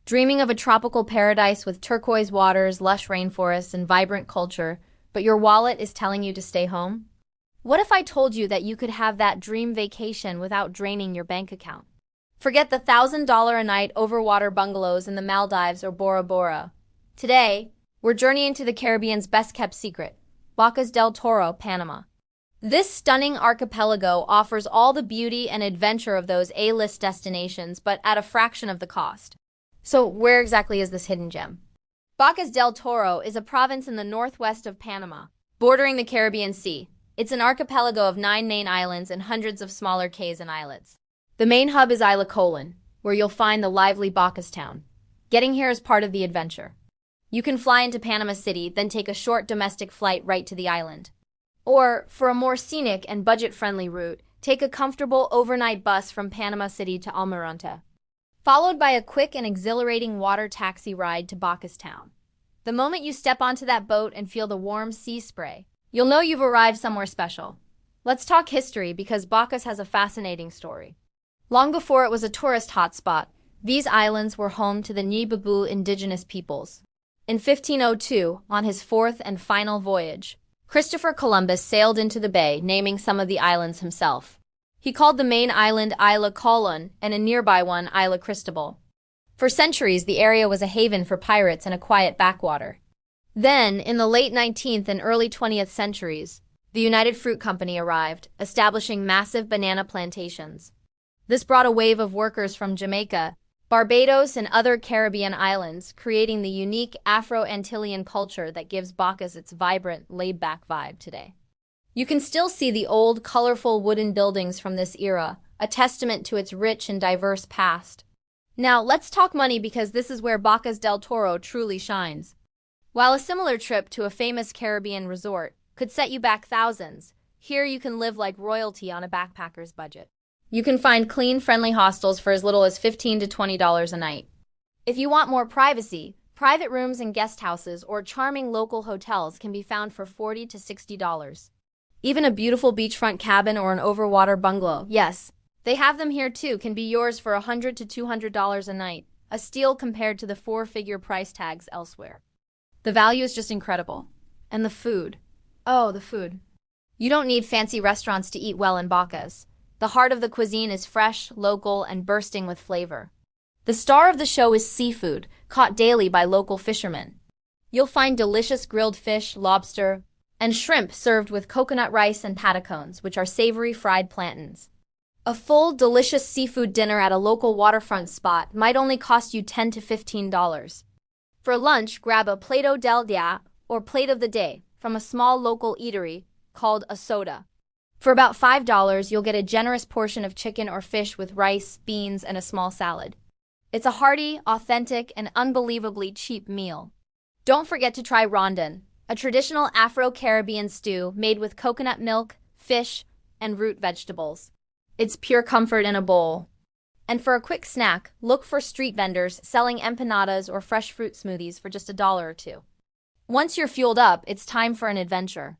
Dreaming of a tropical paradise with turquoise waters, lush rainforests, and vibrant culture, but your wallet is telling you to stay home? What if I told you that you could have that dream vacation without draining your bank account? Forget the $1,000 a night overwater bungalows in the Maldives or Bora Bora. Today, we're journeying to the Caribbean's best-kept secret, Bocas del Toro, Panama. This stunning archipelago offers all the beauty and adventure of those A-list destinations, but at a fraction of the cost. So where exactly is this hidden gem? Bocas del Toro is a province in the northwest of Panama, bordering the Caribbean Sea. It's an archipelago of 9 main islands and hundreds of smaller cays and islets. The main hub is Isla Colon, where you'll find the lively Bocas town. Getting here is part of the adventure. You can fly into Panama City, then take a short domestic flight right to the island. Or, for a more scenic and budget-friendly route, take a comfortable overnight bus from Panama City to Almirante, followed by a quick and exhilarating water taxi ride to Bocas town. The moment you step onto that boat and feel the warm sea spray, you'll know you've arrived somewhere special. Let's talk history because Bocas has a fascinating story. Long before it was a tourist hotspot, these islands were home to the Nyibabu indigenous peoples. In 1502, on his fourth and final voyage, Christopher Columbus sailed into the bay, naming some of the islands himself. He called the main island Isla Colon and a nearby one Isla Cristobal. For centuries, the area was a haven for pirates and a quiet backwater. Then, in the late 19th and early 20th centuries, the United Fruit Company arrived, establishing massive banana plantations. This brought a wave of workers from Jamaica, Barbados, and other Caribbean islands, creating the unique Afro-Antillean culture that gives Bocas its vibrant, laid-back vibe today. You can still see the old, colorful wooden buildings from this era, a testament to its rich and diverse past. Now, let's talk money because this is where Bocas del Toro truly shines. While a similar trip to a famous Caribbean resort could set you back thousands, here you can live like royalty on a backpacker's budget. You can find clean, friendly hostels for as little as $15 to $20 a night. If you want more privacy, private rooms in guest houses or charming local hotels can be found for $40 to $60. Even a beautiful beachfront cabin or an overwater bungalow, yes, they have them here too, can be yours for $100 to $200 a night, a steal compared to the 4-figure price tags elsewhere. The value is just incredible. And the food. Oh, the food. You don't need fancy restaurants to eat well in Bocas. The heart of the cuisine is fresh, local, and bursting with flavor. The star of the show is seafood, caught daily by local fishermen. You'll find delicious grilled fish, lobster, and shrimp served with coconut rice and patacones, which are savory fried plantains. A full, delicious seafood dinner at a local waterfront spot might only cost you $10 to $15. For lunch, grab a plato del dia, or plate of the day, from a small local eatery called a soda. For about $5, you'll get a generous portion of chicken or fish with rice, beans, and a small salad. It's a hearty, authentic, and unbelievably cheap meal. Don't forget to try rondon, a traditional Afro-Caribbean stew made with coconut milk, fish, and root vegetables. It's pure comfort in a bowl. And for a quick snack, look for street vendors selling empanadas or fresh fruit smoothies for just $1 or $2. Once you're fueled up, it's time for an adventure.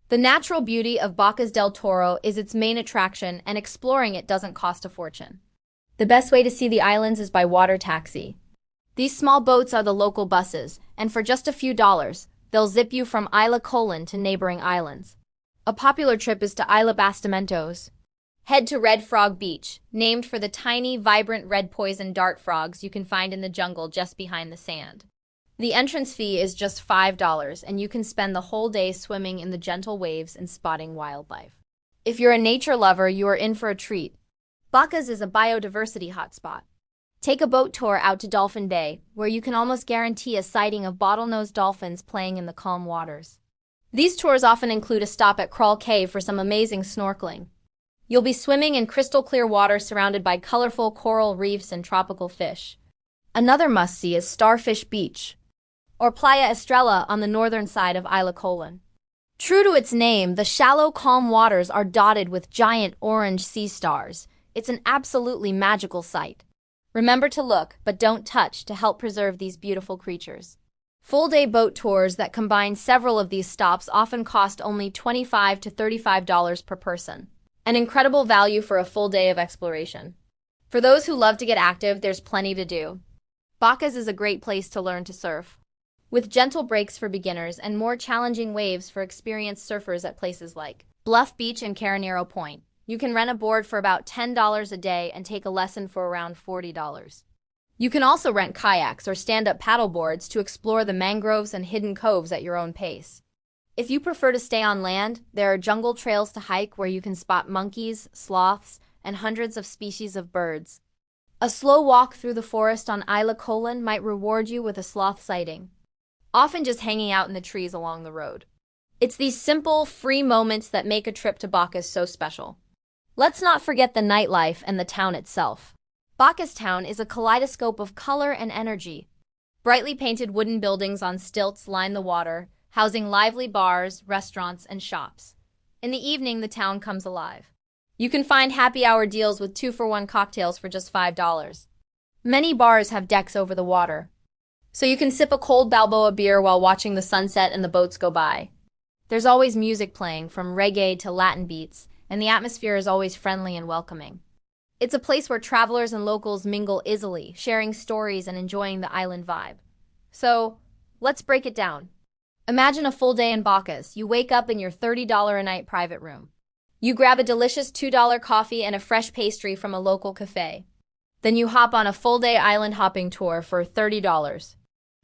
The natural beauty of Bocas del Toro is its main attraction, and exploring it doesn't cost a fortune. The best way to see the islands is by water taxi. These small boats are the local buses, and for just a few dollars, they'll zip you from Isla Colon to neighboring islands. A popular trip is to Isla Bastimentos. Head to Red Frog Beach, named for the tiny, vibrant red poison dart frogs you can find in the jungle just behind the sand. The entrance fee is just $5, and you can spend the whole day swimming in the gentle waves and spotting wildlife. If you're a nature lover, you are in for a treat. Bocas is a biodiversity hotspot. Take a boat tour out to Dolphin Bay, where you can almost guarantee a sighting of bottlenose dolphins playing in the calm waters. These tours often include a stop at Crawl Cave for some amazing snorkeling. You'll be swimming in crystal-clear water surrounded by colorful coral reefs and tropical fish. Another must-see is Starfish Beach, or Playa Estrella on the northern side of Isla Colon. True to its name, the shallow, calm waters are dotted with giant orange sea stars. It's an absolutely magical sight. Remember to look, but don't touch, to help preserve these beautiful creatures. Full-day boat tours that combine several of these stops often cost only $25 to $35 per person. An incredible value for a full day of exploration. For those who love to get active, there's plenty to do. Bacas is a great place to learn to surf. With gentle breaks for beginners and more challenging waves for experienced surfers at places like Bluff Beach and Carneiro Point, you can rent a board for about $10 a day and take a lesson for around $40. You can also rent kayaks or stand-up paddle boards to explore the mangroves and hidden coves at your own pace. If you prefer to stay on land, there are jungle trails to hike where you can spot monkeys, sloths, and hundreds of species of birds. A slow walk through the forest on Isla Colon might reward you with a sloth sighting, often just hanging out in the trees along the road. It's these simple, free moments that make a trip to Bacas so special. Let's not forget the nightlife and the town itself. Bacas town is a kaleidoscope of color and energy. Brightly painted wooden buildings on stilts line the water, housing lively bars, restaurants, and shops. In the evening, the town comes alive. You can find happy hour deals with 2-for-1 cocktails for just $5. Many bars have decks over the water, so you can sip a cold Balboa beer while watching the sunset and the boats go by. There's always music playing, from reggae to Latin beats, and the atmosphere is always friendly and welcoming. It's a place where travelers and locals mingle easily, sharing stories and enjoying the island vibe. So, let's break it down. Imagine a full day in Bacas. You wake up in your $30 a night private room. You grab a delicious $2 coffee and a fresh pastry from a local cafe. Then you hop on a full-day island hopping tour for $30,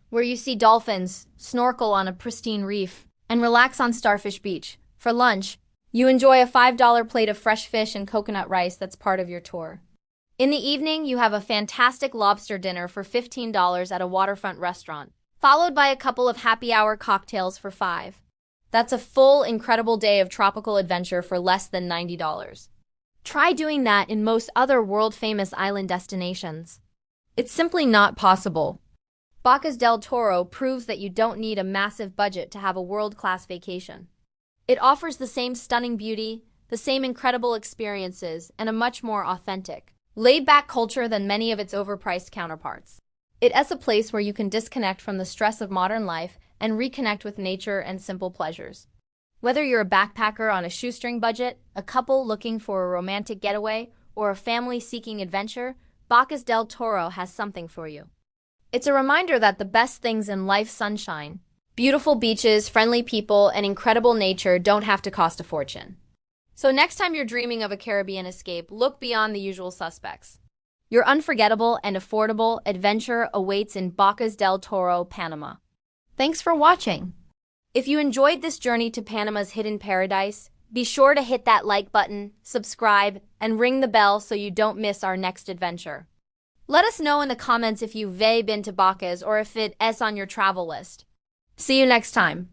where you see dolphins, snorkel on a pristine reef, and relax on Starfish Beach. For lunch, you enjoy a $5 plate of fresh fish and coconut rice that's part of your tour. In the evening, you have a fantastic lobster dinner for $15 at a waterfront restaurant, followed by a couple of happy hour cocktails for $5. That's a full, incredible day of tropical adventure for less than $90. Try doing that in most other world-famous island destinations. It's simply not possible. Bacas del Toro proves that you don't need a massive budget to have a world-class vacation. It offers the same stunning beauty, the same incredible experiences, and a much more authentic, laid-back culture than many of its overpriced counterparts. It's a place where you can disconnect from the stress of modern life and reconnect with nature and simple pleasures. Whether you're a backpacker on a shoestring budget, a couple looking for a romantic getaway, or a family seeking adventure, Bacas del Toro has something for you. It's a reminder that the best things in life, sunshine, beautiful beaches, friendly people, and incredible nature, don't have to cost a fortune. So next time you're dreaming of a Caribbean escape, look beyond the usual suspects. Your unforgettable and affordable adventure awaits in Bacas del Toro, Panama. Thanks for watching. If you enjoyed this journey to Panama's hidden paradise, be sure to hit that like button, subscribe, and ring the bell so you don't miss our next adventure. Let us know in the comments if you've been to Bacas or if it's on your travel list. See you next time.